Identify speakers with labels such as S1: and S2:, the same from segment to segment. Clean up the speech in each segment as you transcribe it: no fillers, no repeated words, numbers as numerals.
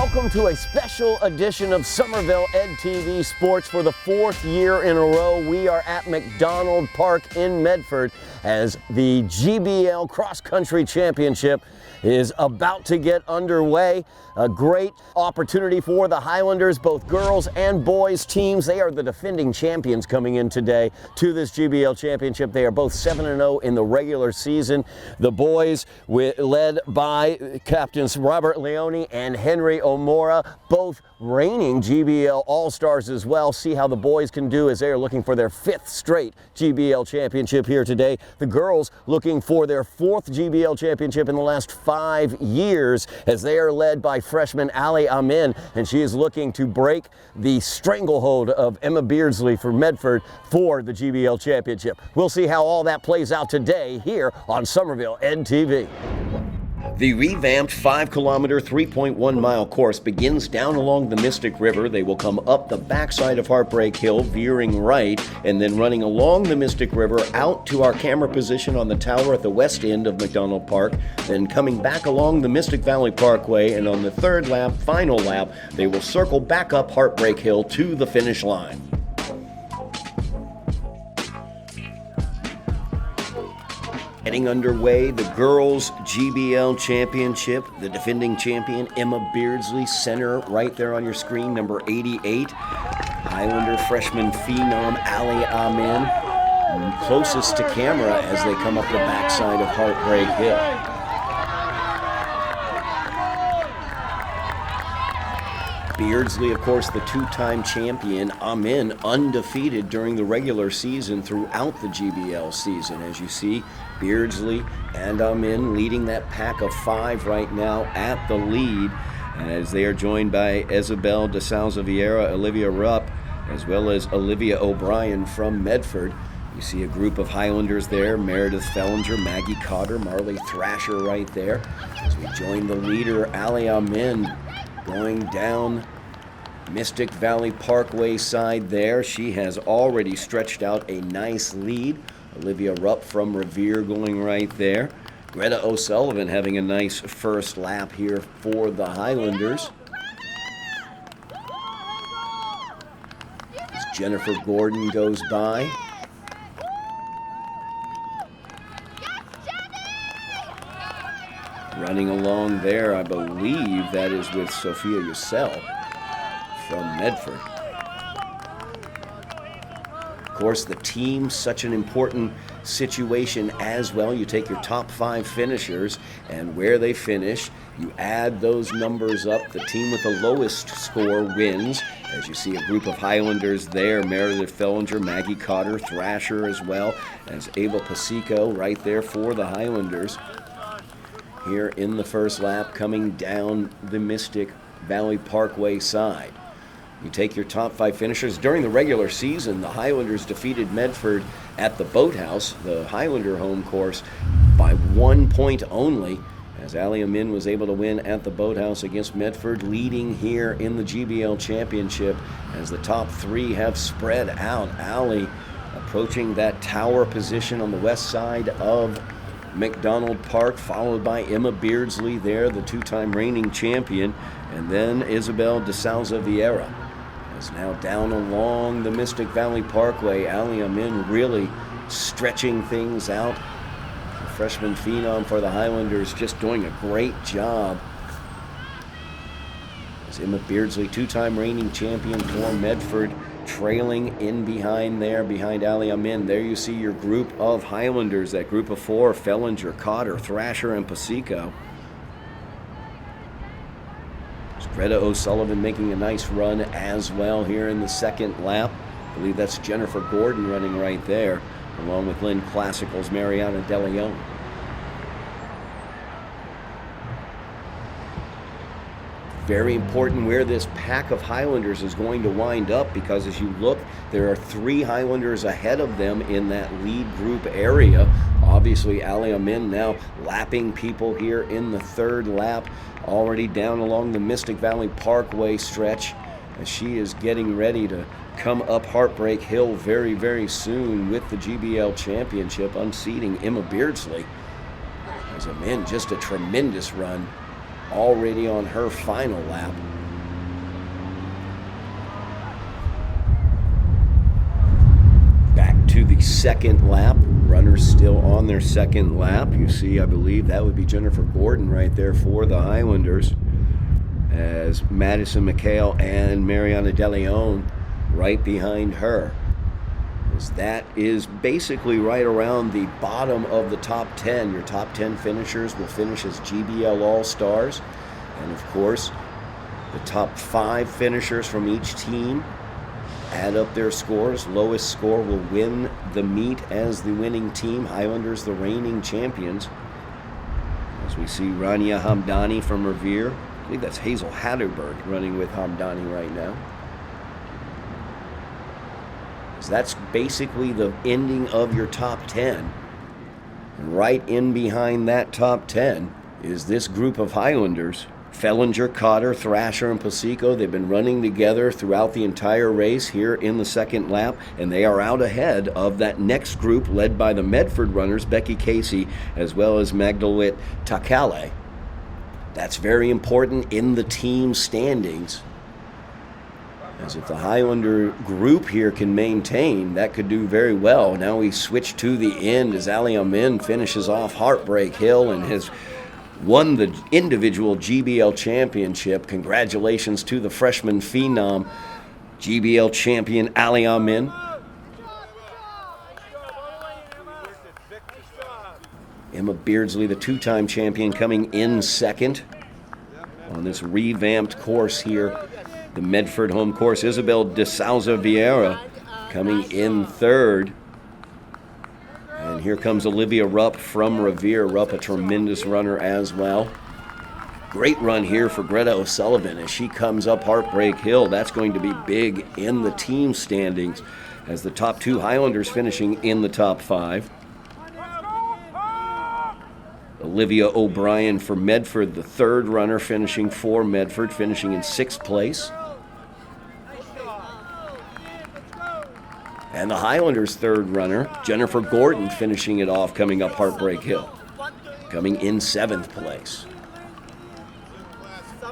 S1: Welcome to a special edition of Somerville EdTV Sports. For the fourth year in a row, we are at MacDonald Park in Medford as the GBL Cross Country Championship is about to get underway. A great opportunity for the Highlanders, both girls and boys teams. They are the defending champions coming in today to this GBL Championship. They are both 7-0 in the regular season. The boys, led by captains Robert Leone and Henry O'Mora, both reigning GBL All-Stars as well. See how the boys can do as they are looking for their fifth straight GBL Championship here today. The girls looking for their fourth GBL Championship in the last 5 years as they are led by freshman Ali Amin, and she is looking to break the stranglehold of Emma Beardsley for Medford for the GBL Championship. We'll see how all that plays out today here on Somerville EdTV. The revamped 5-kilometer, 3.1-mile course begins down along the Mystic River. They will come up the backside of Heartbreak Hill, veering right, and then running along the Mystic River out to our camera position on the tower at the west end of MacDonald Park, then coming back along the Mystic Valley Parkway, and on the third lap, final lap, they will circle back up Heartbreak Hill to the finish line. Getting underway, the girls' GBL Championship. The defending champion, Emma Beardsley, center right there on your screen, number 88. Highlander freshman phenom Ali Amin, closest to camera as they come up the backside of Heartbreak Hill. Beardsley, of course, the two-time champion. Amin undefeated during the regular season throughout the GBL season. As you see, Beardsley and Amin leading that pack of 5 right now at the lead, as they are joined by Isabel de Souza Vieira, Olivia Rupp, as well as Olivia O'Brien from Medford. You see a group of Highlanders there, Meredith Fellinger, Maggie Cotter, Marley Thrasher right there. As we join the leader, Ali Amin, going down Mystic Valley Parkway side there. She has already stretched out a nice lead. Olivia Rupp from Revere going right there. Greta O'Sullivan having a nice first lap here for the Highlanders. As Jennifer Gordon goes by. Running along there, I believe that is with Sophia Yussel from Medford. Of course, the team, such an important situation as well. You take your top 5 finishers, and where they finish, you add those numbers up. The team with the lowest score wins. As you see a group of Highlanders there, Meredith Fellinger, Maggie Cotter, Thrasher as well as Ava Pasico right there for the Highlanders. Here in the first lap, coming down the Mystic Valley Parkway side. You take your top 5 finishers. During the regular season, the Highlanders defeated Medford at the Boathouse, the Highlander home course, by 1 point only, as Ali Amin was able to win at the Boathouse against Medford, leading here in the GBL Championship as the top 3 have spread out. Ali approaching that tower position on the west side of MacDonald Park, followed by Emma Beardsley there, the two-time reigning champion, and then Isabel de Souza Vieira. Is now down along the Mystic Valley Parkway. Ali Amin really stretching things out. The freshman phenom for the Highlanders just doing a great job. As Emma Beardsley, two-time reigning champion for Medford, trailing in behind there, behind Ali Amin. There you see your group of Highlanders, that group of 4, Fellinger, Cotter, Thrasher, and Pasico. Greta O'Sullivan making a nice run as well here in the second lap. I believe that's Jennifer Gordon running right there, along with Lynn Classical's Mariana DeLeon. Very important where this pack of Highlanders is going to wind up, because as you look, there are 3 Highlanders ahead of them in that lead group area. Obviously, Ali Amin now lapping people here in the third lap, already down along the Mystic Valley Parkway stretch, as she is getting ready to come up Heartbreak Hill very, very soon with the GBL Championship, unseating Emma Beardsley. As Amin, just a tremendous run already on her final lap. second lap. Runners still on their second lap. You see, I believe that would be Jennifer Gordon right there for the Highlanders, as Madison McHale and Mariana DeLeon right behind her. As that is basically right around the bottom of the top 10. Your top 10 finishers will finish as GBL All-Stars. And of course, the top 5 finishers from each team add up their scores. Lowest score will win the meet as the winning team. Highlanders, the reigning champions. As we see Rania Hamdani from Revere. I believe that's Hazel Hatterberg running with Hamdani right now. So that's basically the ending of your top 10. And right in behind that top 10 is this group of Highlanders. Fellinger, Cotter, Thrasher, and Pasico. They've been running together throughout the entire race here in the second lap, and they are out ahead of that next group led by the Medford runners, Becky Casey, as well as Magdalene Takale. That's very important in the team standings, as if the Highlander group here can maintain, that could do very well. Now we switch to the end as Ali Amin finishes off Heartbreak Hill and has won the individual GBL Championship. Congratulations to the freshman phenom, GBL champion Ali Amin. Emma Beardsley, the two-time champion, coming in second on this revamped course here, the Medford home course. Isabel de Souza Vieira coming in third. And here comes Olivia Rupp from Revere. Rupp, a tremendous runner as well. Great run here for Greta O'Sullivan as she comes up Heartbreak Hill. That's going to be big in the team standings, as the top 2 Highlanders finishing in the top 5. Olivia O'Brien for Medford, the third runner finishing for Medford, finishing in 6th place. And the Highlanders' third runner, Jennifer Gordon, finishing it off coming up Heartbreak Hill, coming in 7th place.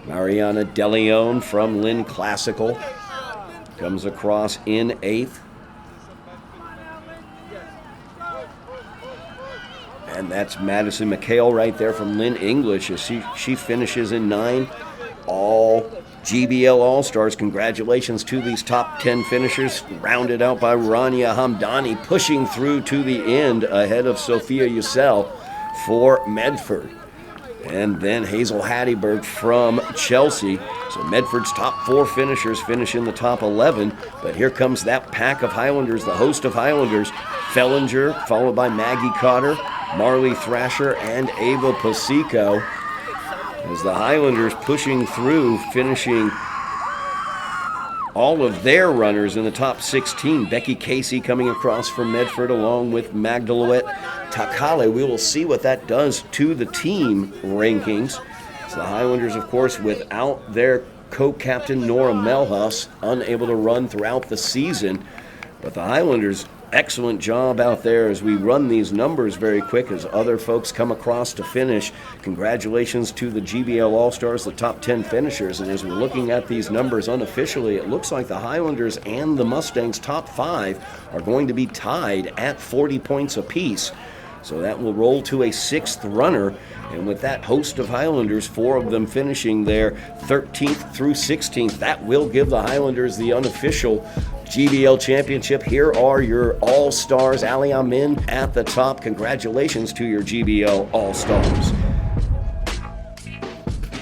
S1: Mariana DeLeon from Lynn Classical comes across in 8th. And that's Madison McHale right there from Lynn English as she finishes in 9. All GBL All-Stars. Congratulations to these top 10 finishers, rounded out by Rania Hamdani, pushing through to the end ahead of Sophia Ussel for Medford. And then Hazel Hatterberg from Chelsea. So Medford's top 4 finishers finish in the top 11. But here comes that pack of Highlanders, the host of Highlanders. Fellinger, followed by Maggie Cotter, Marley Thrasher, and Ava Pasico. As the Highlanders pushing through, finishing all of their runners in the top 16. Becky Casey coming across from Medford along with Magdalene Takale. We will see what that does to the team rankings. So the Highlanders, of course, without their co-captain Nora Melhus, unable to run throughout the season. But the Highlanders, excellent job out there as we run these numbers very quick as other folks come across to finish. Congratulations to the GBL All-Stars, the top 10 finishers. And as we're looking at these numbers unofficially, it looks like the Highlanders and the Mustangs' top 5 are going to be tied at 40 points apiece. So that will roll to a 6th runner. And with that host of Highlanders, 4 of them finishing there 13th through 16th, that will give the Highlanders the unofficial GBL Championship. Here are your All-Stars. Ali Amin at the top. Congratulations to your GBL All-Stars.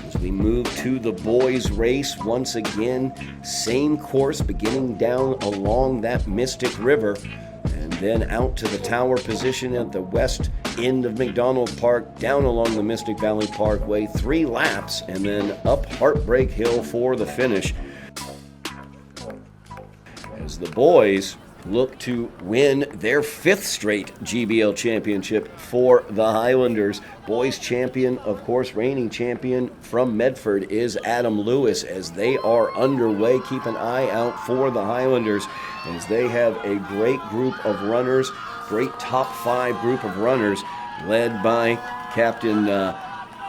S1: As we move to the boys' race, once again, same course, beginning down along that Mystic River, and then out to the tower position at the west end of MacDonald Park, down along the Mystic Valley Parkway, 3 laps, and then up Heartbreak Hill for the finish. As the boys look to win their 5th straight GBL championship for the Highlanders. Boys champion, of course, reigning champion from Medford is Adam Lewis. As they are underway, keep an eye out for the Highlanders as they have a great group of runners, great top 5 group of runners led by Captain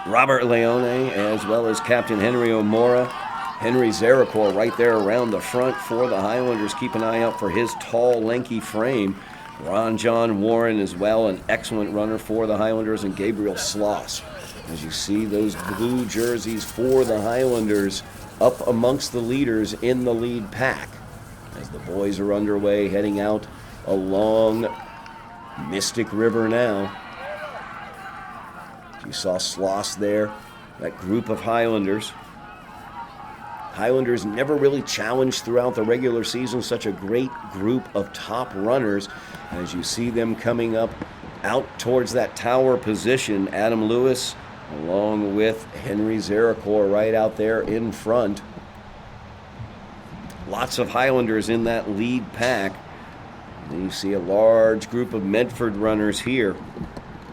S1: Robert Leone as well as Captain Henry O'Mora. Henry Zeracor right there around the front for the Highlanders. Keep an eye out for his tall, lanky frame Ron John Warren as well, an excellent runner for the Highlanders, and Gabriel Sloss. As you see those blue jerseys for the Highlanders up amongst the leaders in the lead pack. As the boys are underway, heading out along Mystic River now. You saw Sloss there, that group of Highlanders. Highlanders never really challenged throughout the regular season such a great group of top runners. As you see them coming up out towards that tower position, Adam Lewis along with Henry Zeracore right out there in front. Lots of Highlanders in that lead pack. And you see a large group of Medford runners here.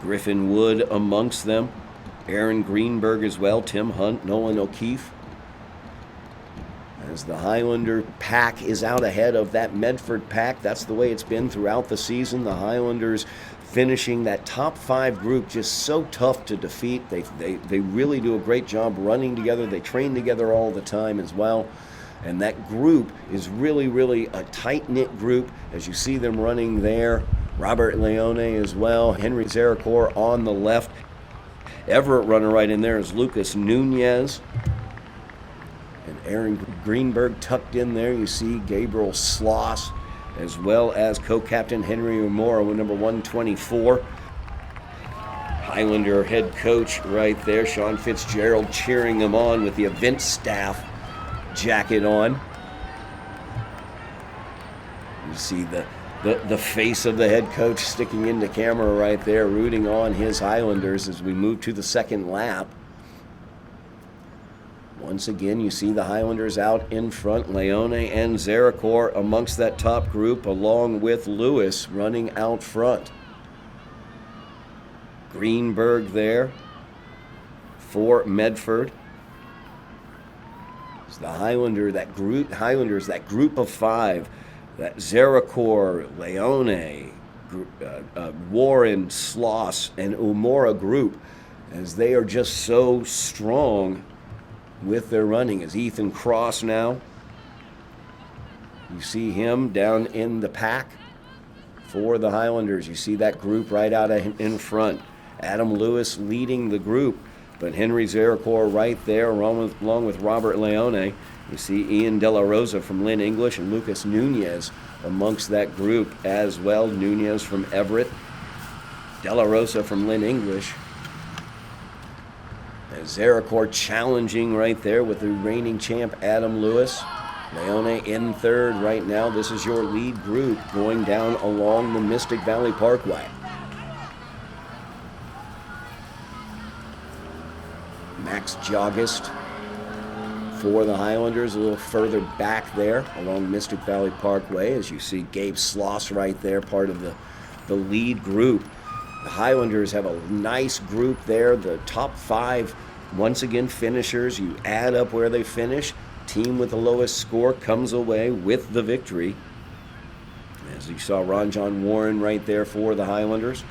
S1: Griffin Wood amongst them. Aaron Greenberg as well, Tim Hunt, Nolan O'Keefe. As the Highlander pack is out ahead of that Medford pack, that's the way it's been throughout the season. The Highlanders finishing that top 5 group just so tough to defeat. They really do a great job running together. They train together all the time as well. And that group is really, really a tight-knit group as you see them running there. Robert Leone as well, Henry Zeracore on the left. Everett runner right in there is Lucas Nunez. And Aaron Greenberg tucked in there. You see Gabriel Sloss as well as co-captain Henry O'Mora with number 124. Highlander head coach right there, Sean Fitzgerald, cheering him on with the event staff jacket on. You see the face of the head coach sticking into camera right there, rooting on his Highlanders as we move to the second lap. Once again, you see the Highlanders out in front, Leone and Zeracore amongst that top group, along with Lewis running out front. Greenberg there for Medford. It's the Highlanders, that group of 5, that Zeracore, Leone, Warren, Sloss, and Umora group, as they are just so strong with their running. As Ethan Cross now, you see him down in the pack for the Highlanders. You see that group right out in front. Adam Lewis leading the group, but Henry Zeracore right there along with Robert Leone. You see Ian De La Rosa from Lynn English and Lucas Nunez amongst that group as well. Nunez from Everett, De La Rosa from Lynn English. As Zeracore challenging right there with the reigning champ Adam Lewis. Leone in third right now. This is your lead group going down along the Mystic Valley Parkway. Max Jogist for the Highlanders a little further back there along Mystic Valley Parkway. As you see Gabe Sloss right there, part of the lead group. The Highlanders have a nice group there. The top 5, once again, finishers. You add up where they finish. Team with the lowest score comes away with the victory. As you saw Ron John Warren right there for the Highlanders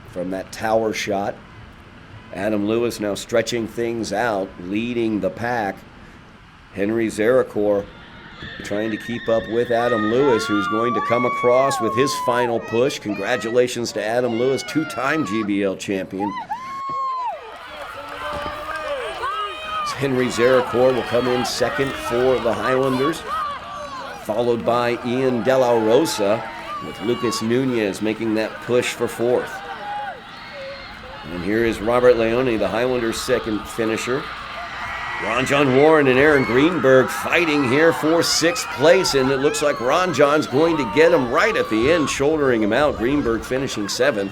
S1: from that tower shot. Adam Lewis now stretching things out, leading the pack. Henry Zeracore trying to keep up with Adam Lewis, who's going to come across with his final push. Congratulations to Adam Lewis, 2-time GBL champion. Henry Zeracore will come in second for the Highlanders, followed by Ian De La Rosa, with Lucas Nunez making that push for 4th. And here is Robert Leone, the Highlanders' second finisher. Ron John Warren and Aaron Greenberg fighting here for 6th place, and it looks like Ron John's going to get him right at the end, shouldering him out. Greenberg finishing 7th.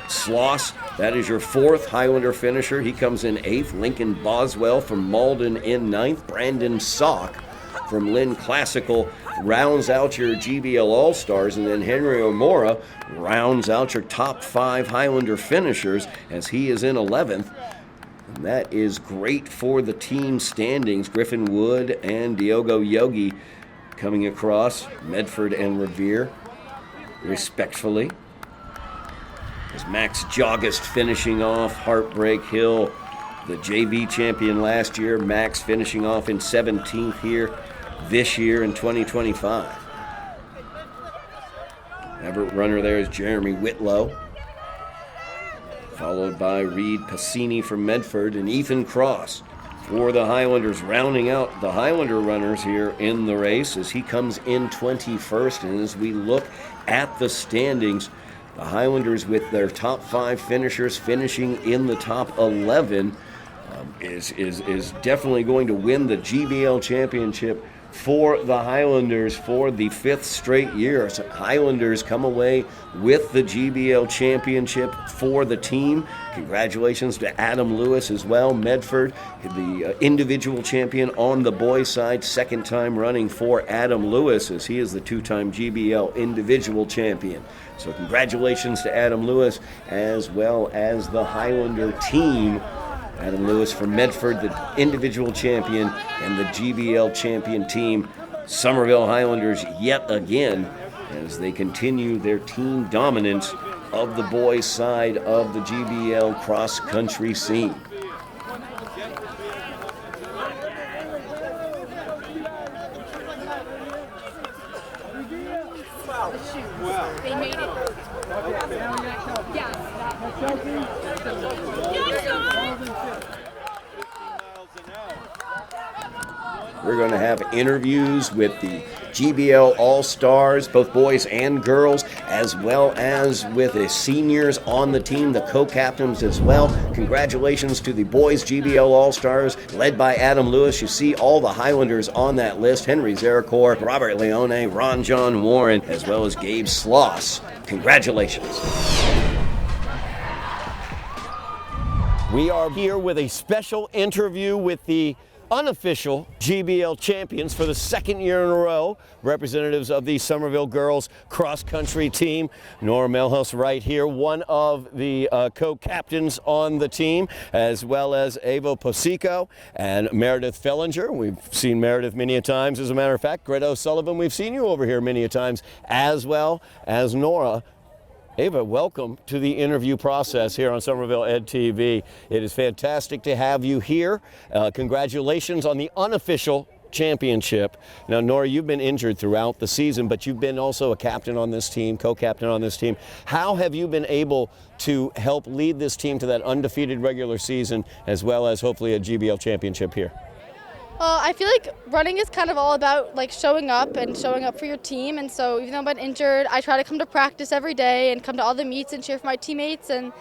S1: Sloss, that is your 4th Highlander finisher. He comes in 8th. Lincoln Boswell from Malden in 9th. Brandon Sock from Lynn Classical rounds out your GBL All-Stars, and then Henry O'Mora rounds out your top 5 Highlander finishers as he is in 11th. And that is great for the team standings. Griffin Wood and Diogo Yogi coming across, Medford and Revere, respectfully. As Max Jogist finishing off Heartbreak Hill, the JV champion last year. Max finishing off in 17th here this year in 2025. Everett Everett runner there is Jeremy Whitlow, followed by Reed Passini from Medford and Ethan Cross for the Highlanders, rounding out the Highlander runners here in the race as he comes in 21st. And as we look at the standings, the Highlanders with their top 5 finishers finishing in the top 11 is definitely going to win the GBL Championship for the Highlanders for the 5th straight year. So Highlanders come away with the GBL Championship for the team. Congratulations to Adam Lewis as well. Medford, the individual champion on the boys' side, 2nd time running for Adam Lewis, as he is the 2-time GBL individual champion. So congratulations to Adam Lewis as well as the Highlander team. Adam Lewis from Medford, the individual champion, and the GBL champion team. Somerville Highlanders yet again as they continue their team dominance of the boys' side of the GBL cross-country scene.
S2: They made it.
S1: We're going to have interviews with the GBL All-Stars, both boys and girls, as well as with the seniors on the team, the co-captains as well. Congratulations to the boys GBL All-Stars, led by Adam Lewis. You see all the Highlanders on that list: Henry Zeracor, Robert Leone, Ron John Warren, as well as Gabe Sloss. Congratulations. We are here with a special interview with the unofficial GBL champions for the 2nd year in a row, representatives of the Somerville girls cross-country team. Nora Melhouse right here, one of the co-captains on the team, as well as Ava Posico and Meredith Fellinger. We've seen Meredith many a times, as a matter of fact. Greta O'Sullivan, we've seen you over here many a times, as well as Nora. Ava, welcome to the interview process here on Somerville Ed TV. It is fantastic to have you here. Congratulations on the unofficial championship. Now, Nora, you've been injured throughout the season, but you've been also a captain on this team, co-captain on this team. How have you been able to help lead this team to that undefeated regular season, as well as hopefully a GBL championship here?
S2: I feel like running is kind of all about like showing up for your team, and so even though I've been injured, I try to come to practice every day and come to all the meets and cheer for my teammates. And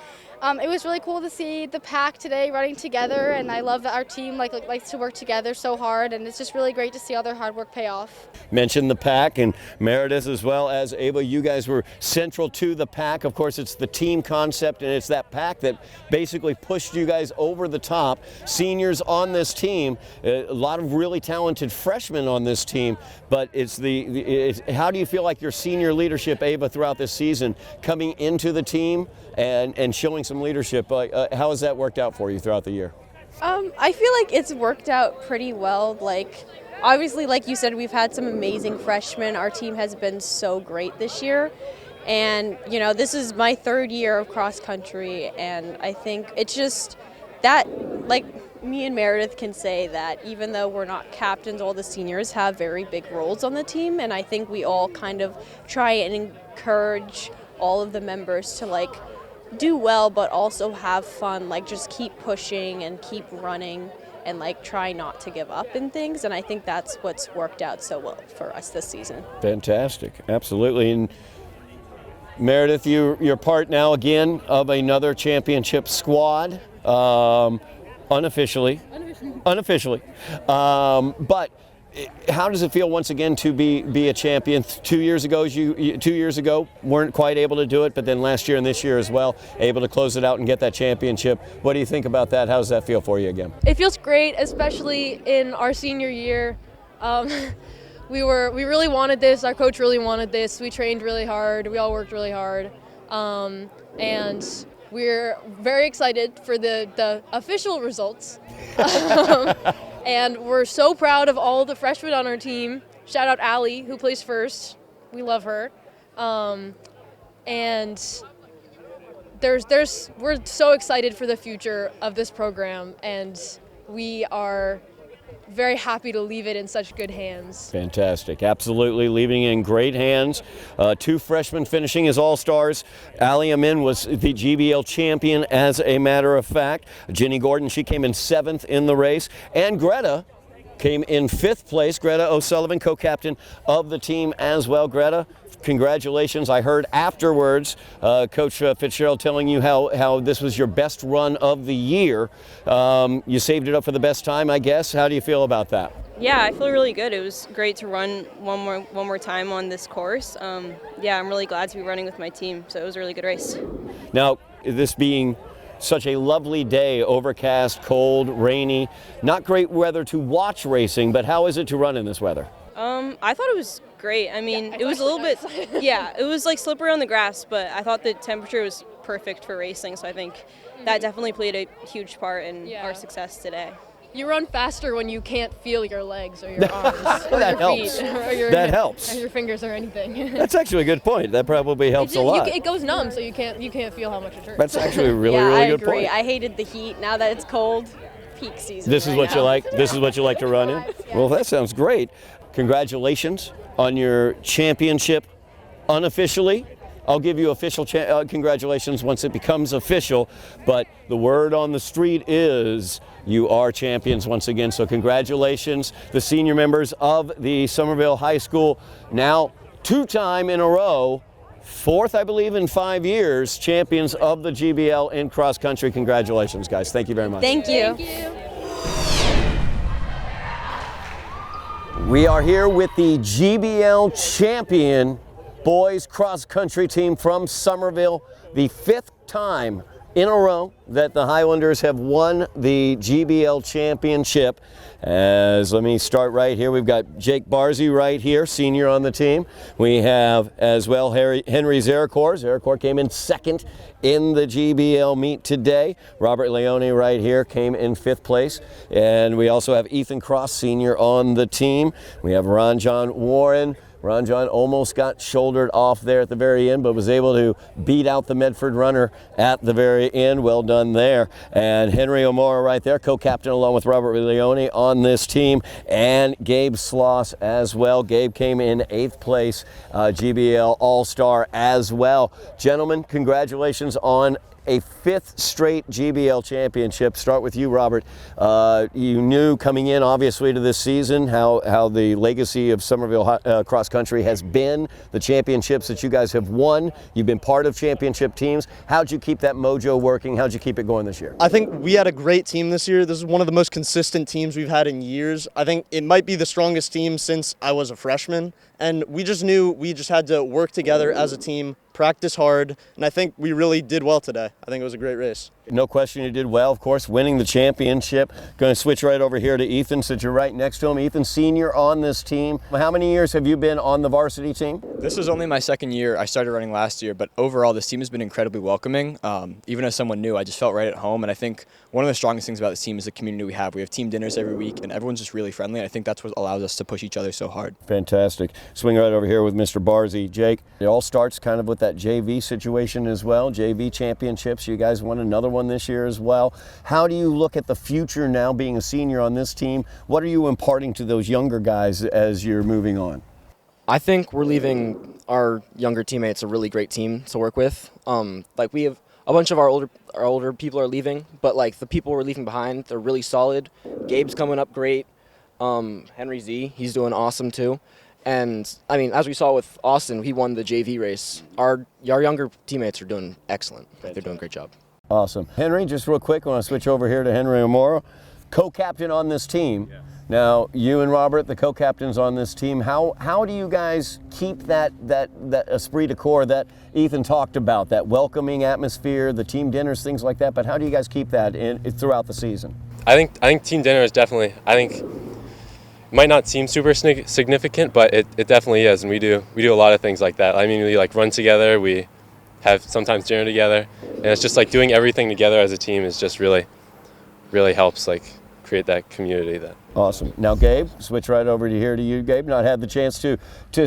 S2: it was really cool to see the pack today running together, and I love that our team likes to work together so hard, and it's just really great to see all their hard work pay off.
S1: Mentioned the pack, and Meredith as well as Ava, you guys were central to the pack. Of course, it's the team concept, and it's that pack that basically pushed you guys over the top. Seniors on this team, a lot of really talented freshmen on this team, but it's how do you feel like your senior leadership, Ava, throughout this season, coming into the team and showing some leadership? How has that worked out for you throughout the year?
S3: I feel like it's worked out pretty well. Obviously, like you said, we've had some amazing freshmen. Our team has been so great this year. And, this is my 3rd year of cross country, and I think it's just that, me and Meredith can say that even though we're not captains, all the seniors have very big roles on the team, and I think we all kind of try and encourage all of the members to do well, but also have fun, just keep pushing and keep running and try not to give up in things. And I think that's what's worked out so well for us this season.
S1: Fantastic, absolutely. And Meredith, you're part now again of another championship squad, unofficially. But how does it feel once again to be a champion? 2 years ago, you 2 years ago weren't quite able to do it, but then last year and this year as well, able to close it out and get that championship. What do you think about that? How does that feel for you again?
S4: It feels great, especially in our senior year. We really wanted this. Our coach really wanted this. We trained really hard. We all worked really hard, and we're very excited for the official results. And we're so proud of all the freshmen on our team. Shout out Allie, who plays first. We love her. And we're so excited for the future of this program, and we are very happy to leave it in such good hands.
S1: Fantastic. Absolutely leaving in great hands. 2 freshmen finishing as all-stars. Allie Amin was the GBL champion, as a matter of fact. Jenny Gordon, she came in 7th in the race. And Greta came in 5th place. Greta O'Sullivan, co-captain of the team as well. Greta, congratulations. I heard afterwards Coach Fitzgerald telling you how this was your best run of the year. You saved it up for the best time, I guess. How do you feel about that?
S5: Yeah, I feel really good. It was great to run one more time on this course. Yeah, I'm really glad to be running with my team, so it was a really good race.
S1: Now, this being such a lovely day, overcast, cold, rainy, not great weather to watch racing, but how is it to run in this weather?
S5: I thought it was great. I mean, it was a little bit, yeah, it was like slippery on the grass, but I thought the temperature was perfect for racing, so I think that definitely played a huge part in our success today.
S4: You run faster when you can't feel your legs or your arms or
S1: That
S4: your
S1: helps.
S4: feet or your
S1: That helps.
S4: or your fingers or anything.
S1: That's actually a good point. That probably helps a lot.
S4: It goes numb, so you can't feel how much it hurts.
S1: That's actually a really,
S3: yeah,
S1: really
S3: I
S1: good
S3: agree.
S1: point.
S3: I hated the heat. Now that it's cold, peak season.
S1: This is
S3: right
S1: what you
S3: now.
S1: like. This is what you like to run in. Well, that sounds great. Congratulations on your championship. Unofficially, I'll give you official congratulations once it becomes official. But the word on the street is you are champions once again. So congratulations, the senior members of the Somerville High School, now 2-time in a row, 4th, I believe, in 5 years, champions of the GBL in cross country. Congratulations, guys. Thank you very much.
S3: Thank you.
S4: Thank you.
S1: We are here with the GBL champion boys cross country team from Somerville, the 5th time in a row that the Highlanders have won the GBL championship. Let me start right here. We've got Jake Barzy right here, senior on the team. We have as well Henry Zeracor. Zeracor came in 2nd in the GBL meet today. Robert Leone right here came in 5th place. And we also have Ethan Cross, senior on the team. We have Ron John Warren. Ron John almost got shouldered off there at the very end, but was able to beat out the Medford runner at the very end. Well done there. And Henry O'Mara right there, co-captain along with Robert Leone on this team, and Gabe Sloss as well. Gabe came in 8th place, GBL All-Star as well. Gentlemen, congratulations on a 5th straight GBL championship. Start with you, Robert. You knew coming in, obviously, to this season how the legacy of Somerville cross country has been, the championships that you guys have won. You've been part of championship teams. How'd you keep that mojo working? How'd you keep it going this year?
S6: I think we had a great team this year. This is one of the most consistent teams we've had in years. I think it might be the strongest team since I was a freshman. And we just knew we just had to work together as a team, practice hard, and I think we really did well today. I think it was a great race.
S1: No question you did well, of course, winning the championship. Going to switch right over here to Ethan since you're right next to him. Ethan, senior on this team. How many years have you been on the varsity team?
S7: This is only my 2nd year. I started running last year, but overall this team has been incredibly welcoming. Even as someone new, I just felt right at home, and I think one of the strongest things about this team is the community we have. We have team dinners every week, and everyone's just really friendly, and I think that's what allows us to push each other so hard.
S1: Fantastic. Swing right over here with Mr. Barzy. Jake, it all starts kind of with that JV situation as well. JV championships. You guys won another one this year as well. How do you look at the future now being a senior on this team? What are you imparting to those younger guys as you're moving on?
S8: I think we're leaving our younger teammates a really great team to work with. Like we have a bunch of our older people are leaving, but like the people we're leaving behind, they're really solid. Gabe's coming up great. Henry Z, he's doing awesome too. And I mean, as we saw with Austin, he won the JV race. Our younger teammates are doing excellent. They're doing a great job.
S1: Awesome. Henry, just real quick, I want to switch over here to Henry O'Mara, co-captain on this team. Yeah. Now, you and Robert, the co-captains on this team, how do you guys keep that esprit de corps that Ethan talked about, that welcoming atmosphere, the team dinners, things like that, but how do you guys keep that throughout the season?
S9: I think team dinner is definitely, it might not seem super significant, but it definitely is, and we do a lot of things like that. I mean, we like run together, we have sometimes dinner together, and it's just like doing everything together as a team is just really helps like create that community that.
S1: Awesome. Now, Gabe, switch right over to you, Gabe. Not had the chance to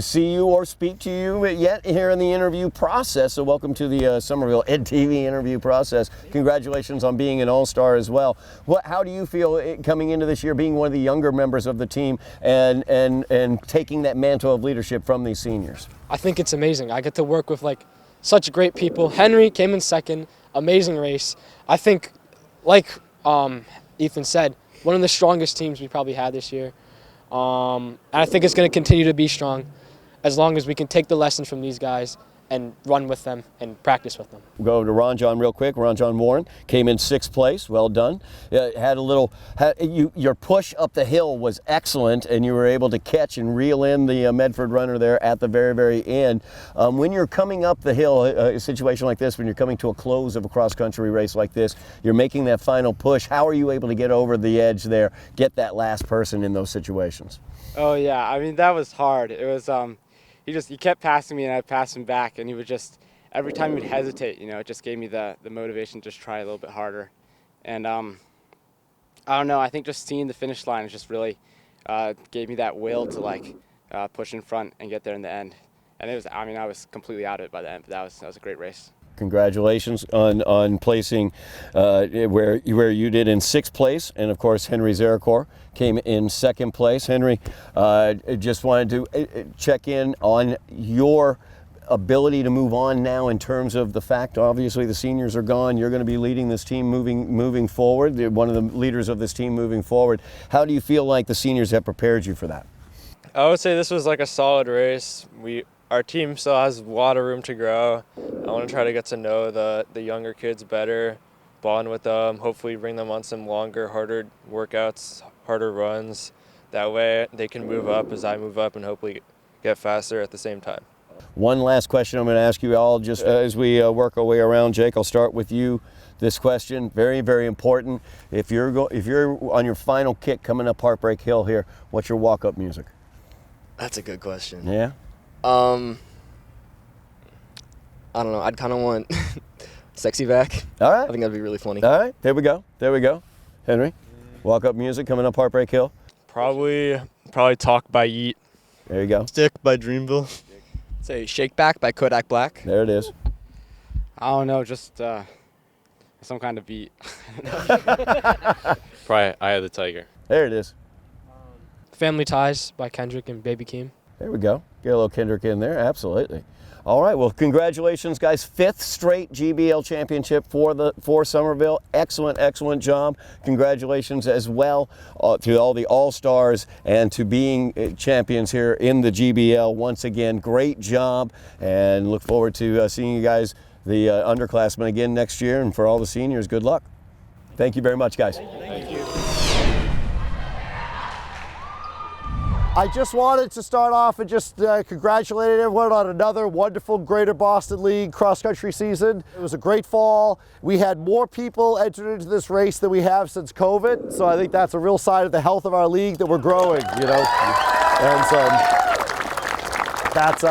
S1: see you or speak to you yet here in the interview process. So welcome to the Somerville Ed TV interview process. Congratulations on being an All-Star as well. How do you feel coming into this year, being one of the younger members of the team and taking that mantle of leadership from these seniors?
S10: I think it's amazing. I get to work with like such great people. Henry came in second, amazing race. I think, like Ethan said, one of the strongest teams we probably had this year. And I think it's going to continue to be strong as long as we can take the lessons from these guys and run with them and practice with them.
S1: We'll go over to Ron John real quick. Ron John Warren came in 6th place. Well done. Your push up the hill was excellent, and you were able to catch and reel in the Medford runner there at the very, very end. When you're coming up the hill, a situation like this, when you're coming to a close of a cross-country race like this, you're making that final push. How are you able to get over the edge there, get that last person in those situations?
S11: Oh, yeah. I mean, that was hard. It was he kept passing me and I'd pass him back, and he would just, every time he'd hesitate, it just gave me the motivation to just try a little bit harder. And I don't know, I think just seeing the finish line just really gave me that will to push in front and get there in the end. And I was completely out of it by the end, but that was a great race.
S1: Congratulations on placing where you did in 6th place, and of course Henry Zeracor came in 2nd place. Henry, just wanted to check in on your ability to move on now in terms of the fact, obviously the seniors are gone. You're going to be leading this team moving forward. You're one of the leaders of this team moving forward. How do you feel like the seniors have prepared you for that?
S12: I would say this was like a solid race. Our team still has a lot of room to grow. I want to try to get to know the younger kids better, bond with them, hopefully bring them on some longer, harder workouts, harder runs. That way they can move up as I move up and hopefully get faster at the same time.
S1: One last question I'm going to ask you all just as we work our way around. Jake, I'll start with you. This question, very, very important. If you're on your final kick coming up Heartbreak Hill here, what's your walk-up music?
S8: That's a good question.
S1: Yeah?
S8: I don't know. I'd kind of want Sexy Back.
S1: All right.
S8: I think that'd be really funny.
S1: All right. There we go. Henry, walk-up music coming up Heartbreak Hill.
S12: Probably Talk by Yeet.
S1: There you go.
S6: Stick by Dreamville.
S7: Say Shake Back by Kodak Black.
S1: There it is.
S11: I don't know, just some kind of beat.
S9: Probably Eye of the Tiger.
S1: There it is.
S10: Family Ties by Kendrick and Baby Keem.
S1: There we go. Get a little Kendrick in there. Absolutely. All right. Well, congratulations, guys. 5th straight GBL championship for Somerville. Excellent job. Congratulations as well to all the All-Stars and to being champions here in the GBL. Once again, great job, and look forward to seeing you guys, the underclassmen, again next year. And for all the seniors, good luck. Thank you very much, guys.
S9: Thank you.
S13: I just wanted to start off and just congratulate everyone on another wonderful Greater Boston League cross-country season. It was a great fall. We had more people entered into this race than we have since COVID, so I think that's a real sign of the health of our league, that we're growing, And so that's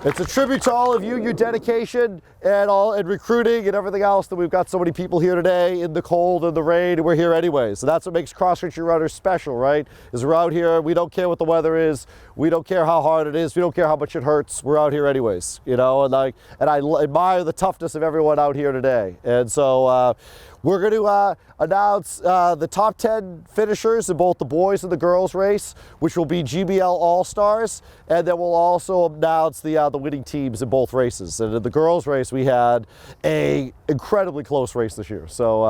S13: it's a tribute to all of you, your dedication and recruiting and everything else, that we've got so many people here today in the cold and the rain, and we're here anyway. So that's what makes cross-country runners special, right? Is we're out here, we don't care what the weather is, we don't care how hard it is, we don't care how much it hurts, we're out here anyways, and I admire the toughness of everyone out here today. And so we're going to announce the top 10 finishers in both the boys and the girls race, which will be GBL All-Stars, and then we'll also announce the winning teams in both races. And in the girls race, we had a incredibly close race this year. So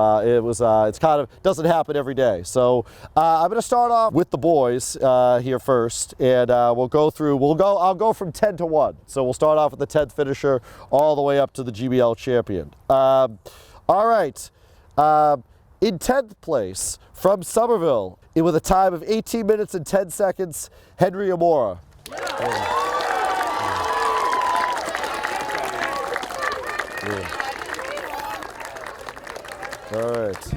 S13: it's kind of doesn't happen every day. So I'm going to start off with the boys here first, and I'll go from 10 to 1. So we'll start off with the 10th finisher all the way up to the GBL champion. All right. In 10th place from Somerville, with a time of 18 minutes and 10 seconds, Henry Amora. All right.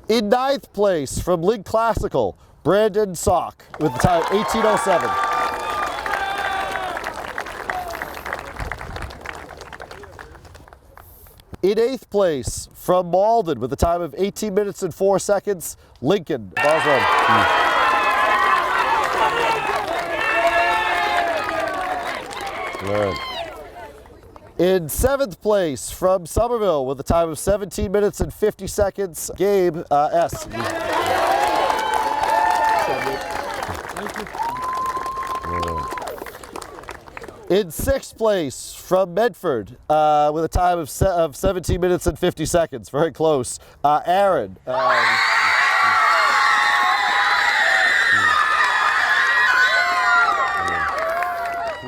S13: In 9th place from Lynn Classical, Brandon Sock, with the time 18:07. In 8th place from Malden with a time of 18 minutes and 4 seconds, Lincoln Boswell. Good. In 7th place from Somerville with a time of 17 minutes and 50 seconds, Gabe S. In 6th place from Medford with a time of 17 minutes and 50 seconds, very close, Aaron.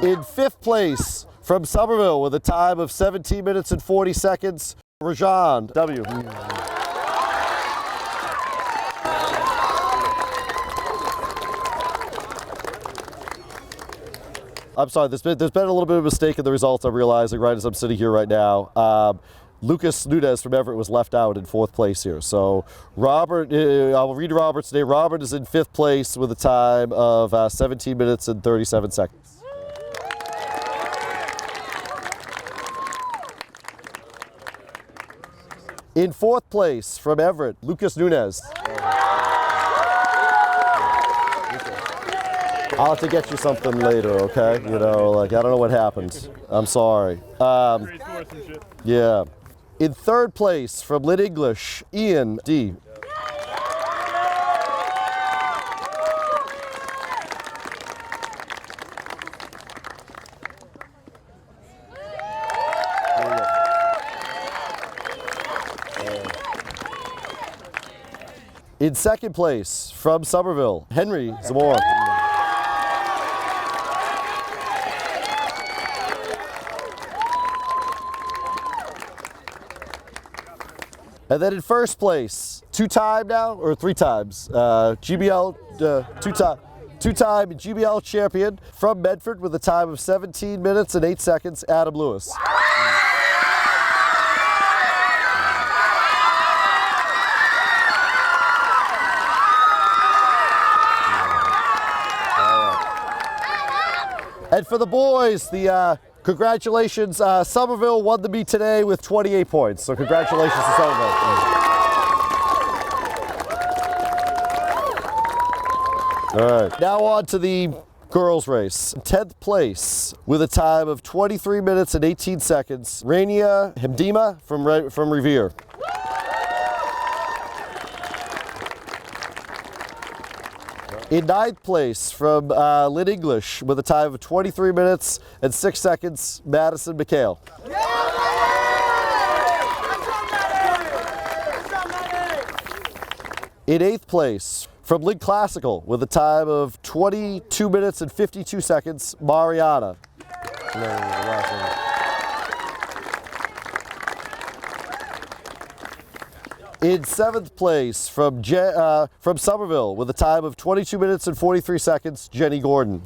S13: In 5th place from Somerville with a time of 17 minutes and 40 seconds, Rajan W. I'm sorry, there's been a little bit of a mistake in the results I'm realizing right as I'm sitting here right now. Lucas Nunez from Everett was left out in 4th place here. So Robert, I'll read Robert's name. Robert is in 5th place with a time of 17 minutes and 37 seconds. In 4th place from Everett, Lucas Nunez. I'll have to get you something later, okay? You know, like, I don't know what happened. I'm sorry. Yeah. In 3rd place from Lynn English, Ian D. In 2nd place from Somerville, Henry Zamora. And then in 1st place, 2-time now, or 3 times, GBL, 2-time GBL champion from Medford with a time of 17 minutes and 8 seconds, Adam Lewis. And for the boys, the congratulations, Somerville won the meet today with 28 points. So congratulations to Somerville. All right, now on to the girls race. 10th place with a time of 23 minutes and 18 seconds, Rania Hemdima from Revere. In 9th place from Lynn English with a time of 23 minutes and 6 seconds, Madison McHale. In 8th place from Lynn Classical with a time of 22 minutes and 52 seconds, Mariana. In 7th place from Somerville with a time of 22 minutes and 43 seconds, Jenny Gordon.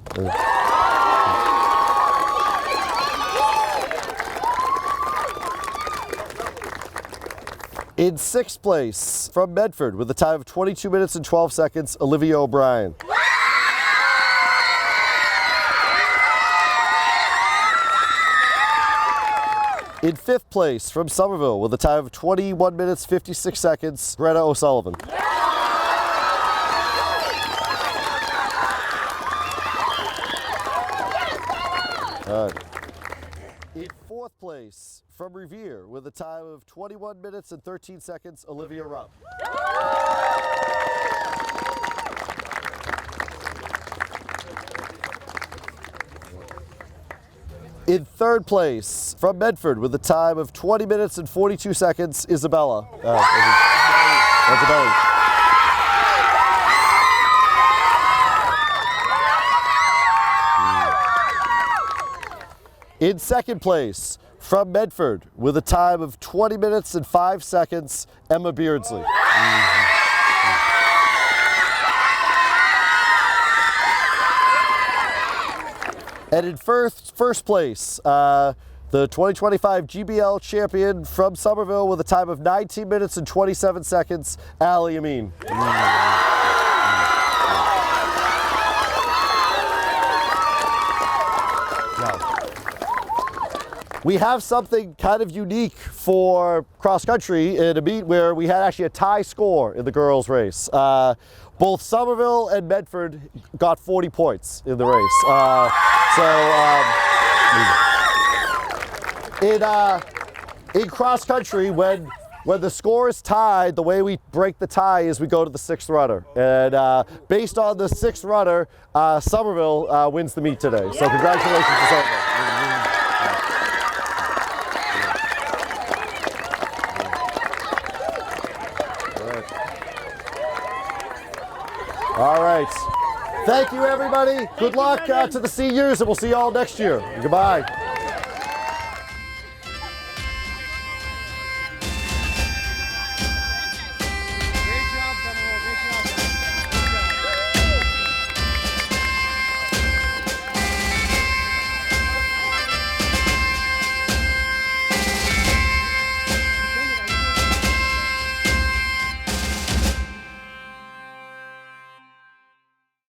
S13: In 6th place from Medford with a time of 22 minutes and 12 seconds, Olivia O'Brien. In 5th place from Somerville with a time of 21 minutes 56 seconds, Greta O'Sullivan. In 4th place from Revere with a time of 21 minutes and 13 seconds, Olivia Rupp. In 3rd place from Medford with a time of 20 minutes and 42 seconds, Isabella. Isabella. In 2nd place from Medford with a time of 20 minutes and 5 seconds, Emma Beardsley. And in first place, the 2025 GBL champion from Somerville with a time of 19 minutes and 27 seconds, Ali Amin. we have something kind of unique for cross country in a meet where we had actually a tie score in the girls' race. Both Somerville and Medford got 40 points in the race. In cross country, when the score is tied, the way we break the tie is we go to the 6th runner. And based on the 6th runner, Somerville wins the meet today. So congratulations to Somerville. All right. Thank you, everybody. Good luck to the seniors, and we'll see you all next year. Goodbye.